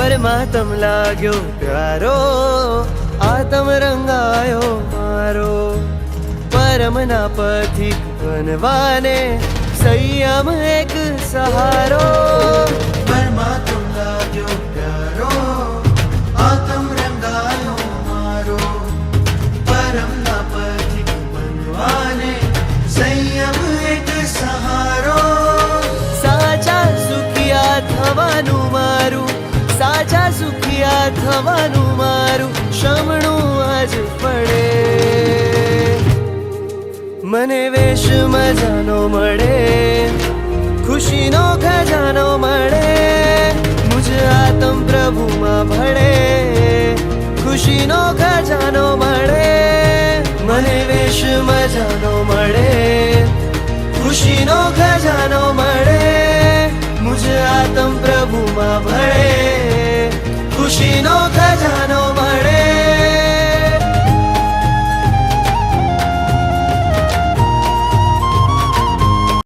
પરમાત્મ લાગ્યો પ્યારો, આત્મ રંગાયો મારો. પરમના પથિક બનવાને સંયમ એક સહારો. પરમાત્મ લાગ્યો પ્યારો, આત્મ રંગાયો મારો. પરમના પથિક બનવાને સંયમ એક સહારો. સાચા સુખિયા થવાનું મારું, સાચા સુખિયા થવાનું મારું શમણું આજ પડે. મને વેશ મજાનો મળે, ખુશીનો ખજાનો મળે. મુજ આત્મ પ્રભુમાં ભળે, ખુશીનો ખજાનો મળે. મને વેશ મજાનો મળે, ખુશીનો ખજાનો મળે. મુજ આત્મ પ્રભુમાં ભળે, ખુશીનો